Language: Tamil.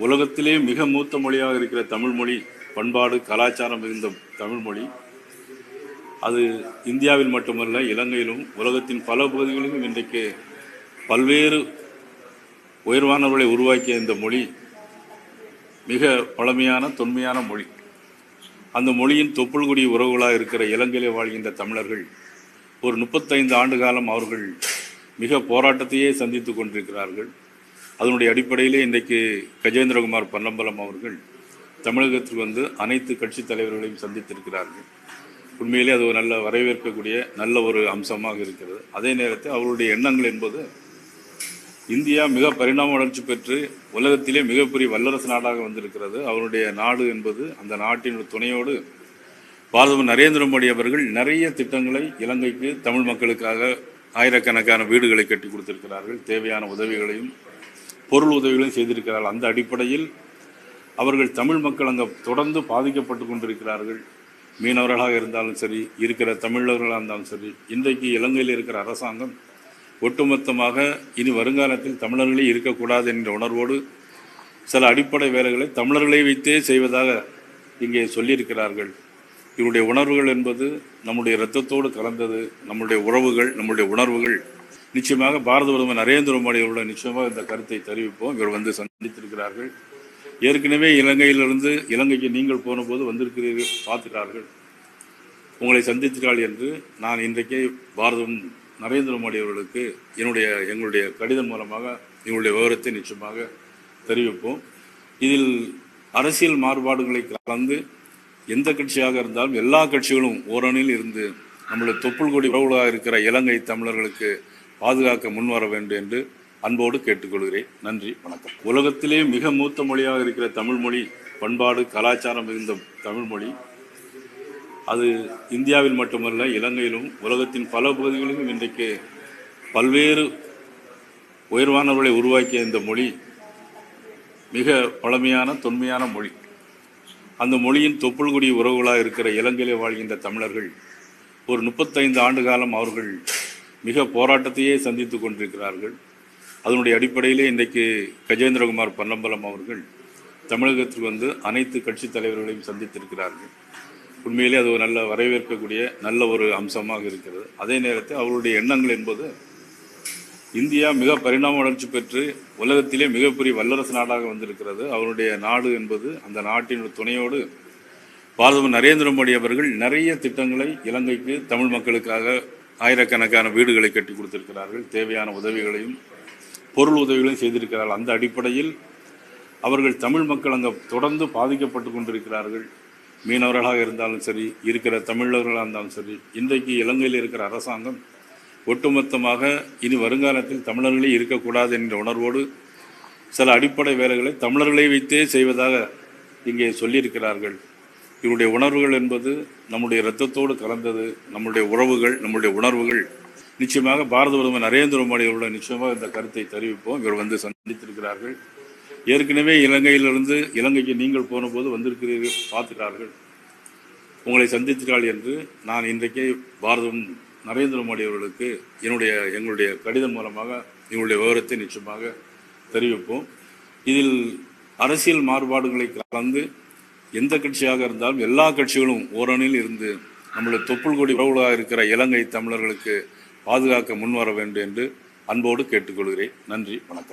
உலகத்திலே மிக மூத்த மொழியாக இருக்கிற தமிழ் மொழி, பண்பாடு கலாச்சாரம் மிகுந்த தமிழ் மொழி, அது இந்தியாவில் மட்டுமல்ல இலங்கையிலும் உலகத்தின் பல பகுதிகளிலும் இன்றைக்கு பல்வேறு உயர்வானவர்களை உருவாக்கிய இந்த மொழி மிக பழமையான தொன்மையான மொழி. அந்த மொழியின் தொப்புள்குடி உறவுகளாக இருக்கிற இலங்கையிலே வாழ்கின்ற தமிழர்கள் ஒரு 35 ஆண்டு காலம் அவர்கள் மிக போராட்டத்தையே சந்தித்து கொண்டிருக்கிறார்கள். அதனுடைய அடிப்படையிலே இன்றைக்கு கஜேந்திரகுமார் பொன்னம்பலம் அவர்கள் தமிழகத்திற்கு வந்து அனைத்து கட்சித் தலைவர்களையும் சந்தித்திருக்கிறார்கள். உண்மையிலே அது ஒரு நல்ல வரவேற்கக்கூடிய நல்ல ஒரு அம்சமாக இருக்கிறது. அதே நேரத்தில் அவருடைய எண்ணங்கள் என்பது இந்தியா மிக பரிணாம வளர்ச்சி பெற்று உலகத்திலே மிகப்பெரிய வல்லரசு நாடாக வந்திருக்கிறது. அவருடைய நாடு என்பது அந்த நாட்டின் துணையோடு பிரதமர் நரேந்திர மோடி அவர்கள் நிறைய திட்டங்களை இலங்கைக்கு தமிழ் மக்களுக்காக ஆயிரக்கணக்கான வீடுகளை கட்டி கொடுத்திருக்கிறார்கள். தேவையான உதவிகளையும் பொருள் உதவிகளையும் செய்திருக்கிறார்கள். அந்த அடிப்படையில் அவர்கள் தமிழ் மக்கள் அங்கே தொடர்ந்து பாதிக்கப்பட்டு கொண்டிருக்கிறார்கள். மீனவர்களாக இருந்தாலும் சரி, இருக்கிற தமிழர்களாக இருந்தாலும் சரி, இன்றைக்கு இலங்கையில் இருக்கிற அரசாங்கம் ஒட்டுமொத்தமாக இனி வருங்காலத்தில் தமிழர்களே இருக்கக்கூடாது என்ற உணர்வோடு சில அடிப்படை வேலைகளை தமிழர்களை வைத்தே செய்வதாக இங்கே சொல்லியிருக்கிறார்கள். இவருடைய உணர்வுகள் என்பது நம்முடைய இரத்தத்தோடு கலந்தது. நம்முடைய உறவுகள், நம்முடைய உணர்வுகள். நிச்சயமாக பாரத பிரதமர் நரேந்திர மோடி அவருடைய நிச்சயமாக இந்த கருத்தை தெரிவிப்போம். இவர் வந்து சந்தித்திருக்கிறார்கள். ஏற்கனவே இலங்கையிலிருந்து இலங்கைக்கு நீங்கள் போன போது வந்திருக்கிறீர்கள், பார்த்துட்டார்கள். உங்களை சந்தித்தார்கள் என்று நான் இன்றைக்கே பாரதம் நரேந்திர மோடி அவர்களுக்கு எங்களுடைய கடிதம் மூலமாக எங்களுடைய விவரத்தை நிச்சயமாக தெரிவிப்போம். இதில் அரசியல் மாறுபாடுகளை கலந்து எந்த கட்சியாக இருந்தாலும் எல்லா கட்சிகளும் ஓரணியில் இருந்து நம்முடைய தொப்புள்கொடி உறவுகளாக இருக்கிற இலங்கை தமிழர்களுக்கு பாதுகாக்க முன்வர வேண்டும் என்று அன்போடு கேட்டுக்கொள்கிறேன். நன்றி, வணக்கம். உலகத்திலே மிக மூத்த மொழியாக இருக்கிற தமிழ் மொழி, பண்பாடு கலாச்சாரம் மிகுந்த தமிழ் மொழி, அது இந்தியாவில் மட்டுமல்ல இலங்கையிலும் உலகத்தின் பல பகுதிகளிலும் இன்றைக்கு பல்வேறு உயர்வானவர்களை உருவாக்கிய இந்த மொழி மிக பழமையான தொன்மையான மொழி. அந்த மொழியின் தொப்புள்குடி உறவுகளாக இருக்கிற இலங்கையிலே வாழ்கின்ற தமிழர்கள் ஒரு 35 ஆண்டு காலம் அவர்கள் மிக போராட்டத்தையே சந்தித்து கொண்டிருக்கிறார்கள். அதனுடைய அடிப்படையிலே இன்றைக்கு கஜேந்திரகுமார் பொன்னம்பலம் அவர்கள் தமிழகத்திற்கு வந்து அனைத்து கட்சித் தலைவர்களையும் சந்தித்திருக்கிறார்கள். உண்மையிலே அது ஒரு நல்ல வரவேற்கக்கூடிய நல்ல ஒரு அம்சமாக இருக்கிறது. அதே நேரத்தில் அவருடைய எண்ணங்கள் என்பது இந்தியா மிக பரிணாம வளர்ச்சி பெற்று உலகத்திலே மிகப்பெரிய வல்லரசு நாடாக வந்திருக்கிறது. அவருடைய நாடு என்பது அந்த நாட்டின் துணையோடு பிரதமர் நரேந்திர மோடி அவர்கள் நிறைய திட்டங்களை இலங்கைக்கு தமிழ் மக்களுக்காக ஆயிரக்கணக்கான வீடுகளை கட்டி கொடுத்திருக்கிறார்கள். தேவையான உதவிகளையும் பொருள் உதவிகளையும் செய்திருக்கிறார்கள். அந்த அடிப்படையில் அவர்கள் தமிழ் மக்கள் அங்கே தொடர்ந்து பாதிக்கப்பட்டு கொண்டிருக்கிறார்கள். மீனவர்களாக இருந்தாலும் சரி, இருக்கிற தமிழர்களாக இருந்தாலும் சரி, இன்றைக்கு இலங்கையில் இருக்கிற அரசாங்கம் ஒட்டுமொத்தமாக இனி வருங்காலத்தில் தமிழர்களே இருக்கக்கூடாது என்ற உணர்வோடு சில அடிப்படை வேலைகளை தமிழர்களை வைத்தே செய்வதாக இங்கே சொல்லியிருக்கிறார்கள். இவருடைய உணர்வுகள் என்பது நம்முடைய இரத்தத்தோடு கலந்தது. நம்முடைய உறவுகள், நம்முடைய உணர்வுகள். நிச்சயமாக பாரத பிரதமர் நரேந்திர மோடி அவருடைய நிச்சயமாக இந்த கருத்தை தெரிவிப்போம். இவர் வந்து சந்தித்திருக்கிறார்கள். ஏற்கனவே இலங்கையிலிருந்து இலங்கைக்கு நீங்கள் போன போது வந்திருக்கிறீர்கள், பார்த்துட்டார்கள். உங்களை சந்தித்தார்கள் என்று நான் இன்றைக்கே பாரதம் நரேந்திர மோடி அவர்களுக்கு எங்களுடைய கடிதம் மூலமாக எங்களுடைய விவரத்தை நிச்சயமாக தெரிவிப்போம். இதில் அரசியல் மாறுபாடுகளை கலந்து எந்த கட்சியாக இருந்தாலும் எல்லா கட்சிகளும் ஓரணியில் இருந்து நம்முடைய தொப்புள்கொடி உறவுகளாக இருக்கிற இலங்கை தமிழர்களுக்கு பாதுகாக்க முன்வர வேண்டும் என்று அன்போடு கேட்டுக்கொள்கிறேன். நன்றி, வணக்கம்.